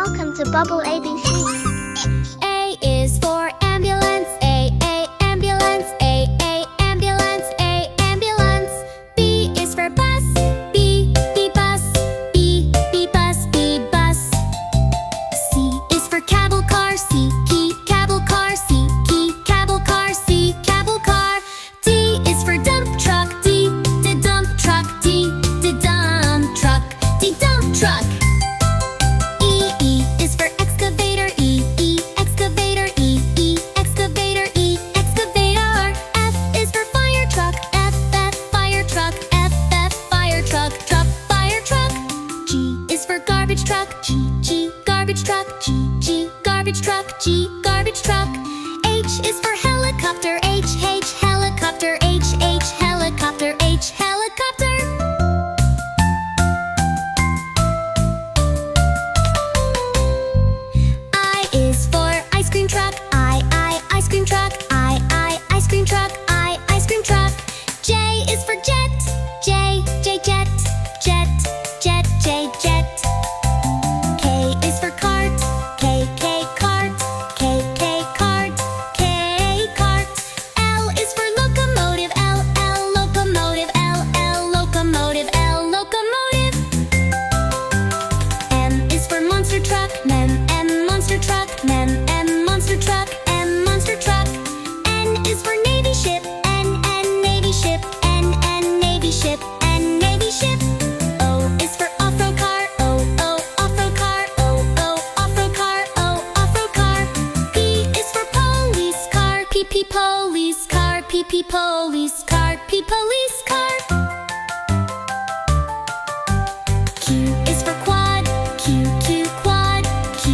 Welcome to Bubble ABC. A is for ambulance, A, ambulance, A, ambulance, A, ambulance. B is for bus, B, bus, B, bus, B, bus. C is for cable car, C, cable car, C, cable car, C, cable car. D is for dump truck, D, dump truck, D, dump truck, D, dump truck. E is for excavator, E, excavator, E, excavator, E, excavator. F is for fire truck, F, fire truck, F, fire truck, fire truck. G is for garbage truck, G, garbage truck, G, garbage truck, G, garbage truck. H is for helicopter, H, helicopter, H, helicopter, H, helicopter. I is for ice cream truck, I, ice cream truck, I, ice cream truck, I, ice cream truck. J is for jet, J, jet, jet, jet, jet. K is for cart, K, cart, K, cart, K, cart. L is for locomotive, L, locomotive, L, locomotive, L, locomotive. M is for monster truck, M, monster truck, M, monster truck, M, monster truck. N is for navy ship, N, navy ship, N, navy ship, N, navy ship. O is for off-road car, O, off-road car, O, off-road car, O, off-road car. P is for police car, P, police car, P, police car, P, police car. Q is for quad, Q, quad, Q,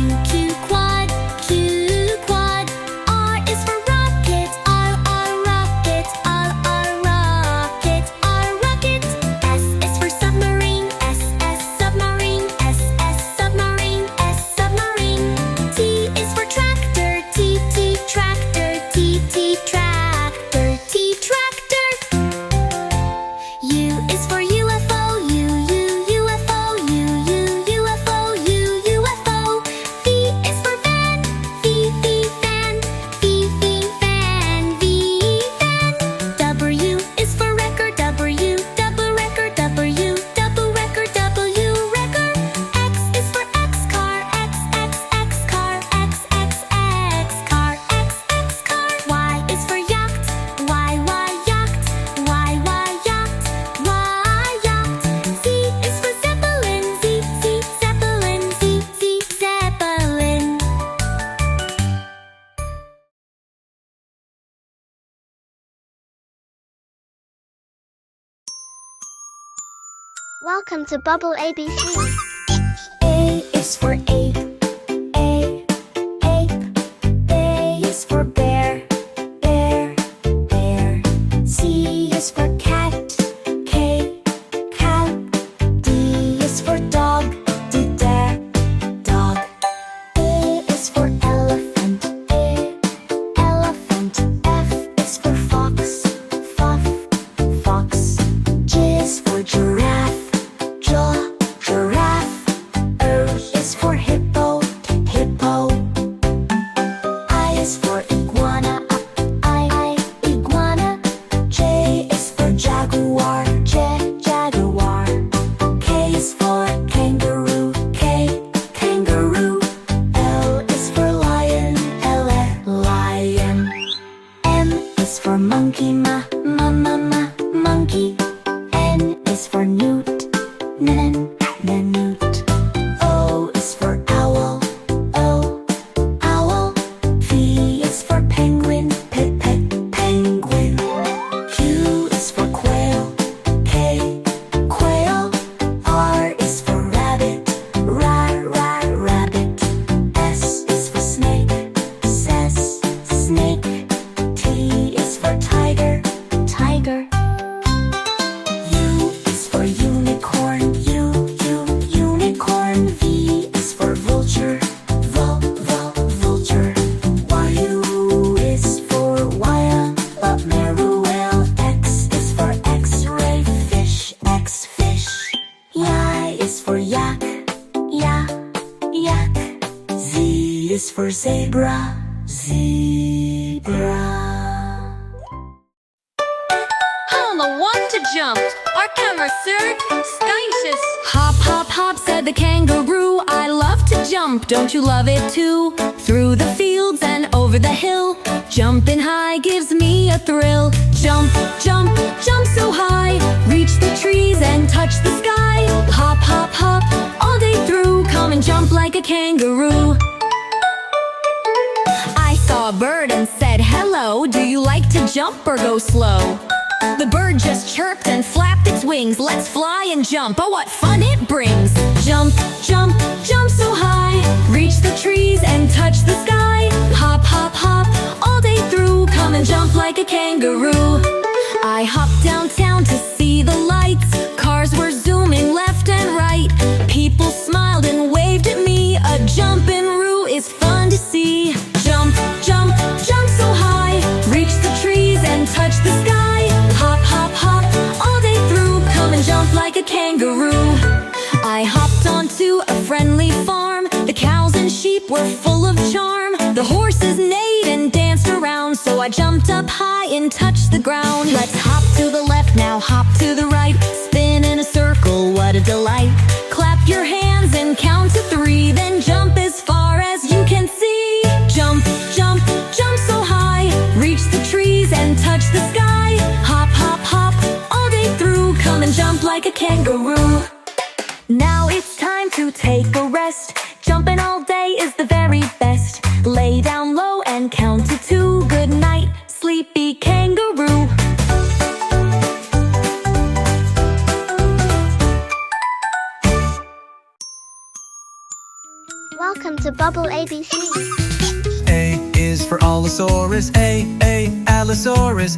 quad, Q, quad. R is for rocket, R, rocket, R, rocket, R, rocket. S is for submarine, S, submarine, S, submarine, S, submarine. T is for tractor, T, tractor, T, tractor, T, tractor. U is for UFO, U, UFO, U, UFO, U, UFO. V is for van, V, van, V, van, V, van. W is for record, W, double record, W, double record, W, record. X is for X car, X car, X car, X car. Y is for yacht, Y, yacht, Y, yacht, Y, yacht. Z is for zeppelin, Z, zeppelin, Z, zeppelin. Welcome to Bubble ABC. A is for ape, A, ape. B is for bear, bear, bear. C is for cat, K, cat. D is for dog, D, dog. E is for elephant, elephant. F is for fox, fox. G is for giraffe, giraffe. O is for hippo, Z is for zebra, zebra. On the one to jump, our kangaroo skicious. Hop, hop, hop, said the kangaroo. I love to jump, don't you love it too? Through the fields and over the hill, jumping high gives me a thrill. Jump, jump, jump so high, reach the trees and touch the sky. Hop, hop, hop, all day through, come and jump like a kangaroo. I saw a bird and said hello, do you like to jump or go slow? The bird just chirped and flapped its wings. Let's fly and jump, oh what fun it brings. Jump, jump, jump so high, reach the trees and touch the sky. Hop, hop, hop, all day through, come and jump like a kangaroo. I hopped downtown to see the lights. Cars were zooming left and right. People smiled and waved at me. A jumpin'-roo is fun to see. Jump, jump, jump so high, reach the trees and touch the sky. Hop, hop, hop, all day through, come and jump like a kangaroo. I hopped onto a friendly farm. The cows and sheep were full of charm. The horses neighed and danced around, so I jumped up high and touched the ground. Let's hop to the left, now hop to the right. Spin in a circle, what a delight. Clap your hands and count to 3, then jump as far as you can see. Jump, jump, jump so high, reach the trees and touch the sky. Hop, hop, hop, all day through, come and jump like a kangaroo. Now it's time to take a rest. Jumping all day is the very best. Lay down low and count to 2. Good night, sleepy kangaroo. Welcome to Bubble ABC. A is for Allosaurus, Allosaurus,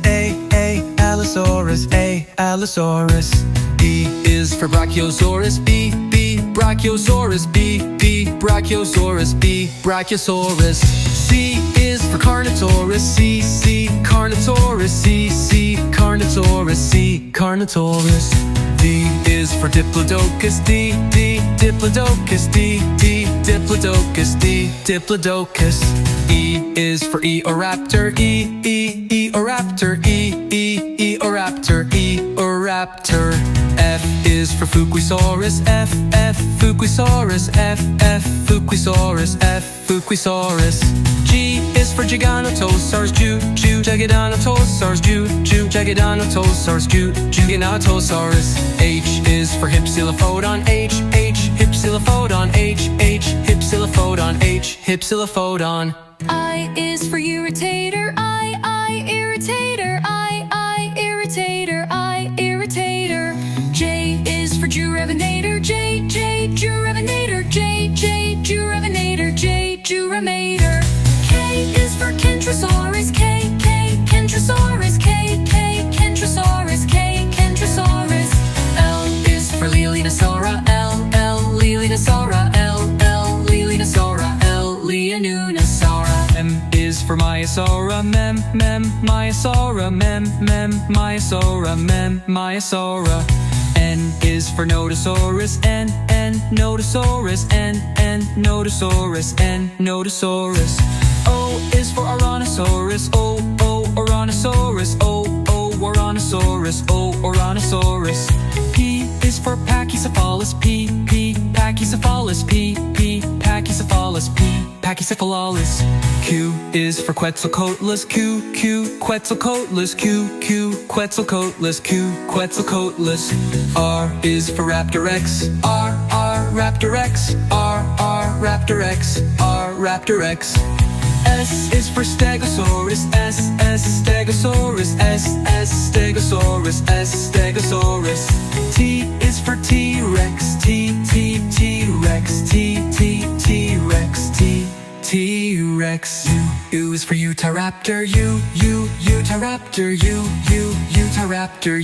Allosaurus, Allosaurus. B is for Brachiosaurus, Brachiosaurus, Brachiosaurus, Brachiosaurus. C is for Carnotaurus, Carnotaurus, Carnotaurus, Carnotaurus. D is for Diplodocus, Diplodocus, Diplodocus, Diplodocus. E is for Eoraptor, Eoraptor, Eoraptor, Eoraptor. F is for Fuquisaurus, Fuquisaurus, Fuquisaurus, Fuquisaurus. G is for Giganotosaurus, Giganotosaurus, Giganotosaurus, Giganotosaurus. H is for Hypsilophodon, Hypsilophodon, Hypsilophodon, Hypsilophodon. I is for irritator, irritator, irritator, irritator. J is for Jurevinator, Jurevinator, Jurevinator, Juremator. K is for Kentrosaurus, Kentrosaurus, Kentrosaurus, Kentrosaurus. L is for Leonosaura, Leonosaura, Leonosaura, Leonunosaura. M is for Maiasaura, Maiasaura, Maiasaura, Maiasaura. N is for Nodosaurus, Nodosaurus, Nodosaurus, Nodosaurus. O is for Ouranosaurus, Ouranosaurus, Ouranosaurus, Ouranosaurus. P is for Pachycephalus, Pachycephalus, Pachycephalus, Pachycephalus. Q is for Quetzalcoatlus, Quetzalcoatlus, Quetzalcoatlus, Quetzalcoatlus. R is for Raptor-X, Raptor X, Raptor X, Raptor X. S is for Stegosaurus, Stegosaurus, Stegosaurus, Stegosaurus. T is for T-Rex, T-Rex, T-Rex, T-Rex. U is for Utahraptor, Utahraptor, Utahraptor,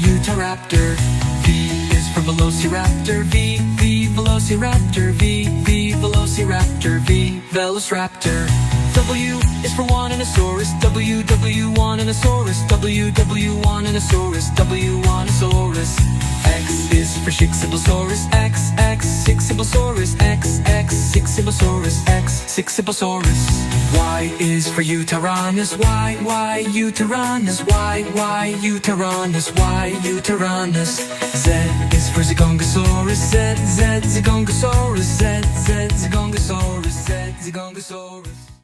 Utahraptor. V is for Velociraptor, Velociraptor, Velociraptor, Velociraptor. W is for Wananosaurus, Wananosaurus, Wananosaurus, Wananosaurus. X is for Schixibosaurus, Schixibosaurus, Schixibosaurus, Schixibosaurus. Y is for Utaranus, Utaranus, Utaranus, Utaranus. Z is for Zigongosaurus, Zigongosaurus, Zigongosaurus, Zigongosaurus.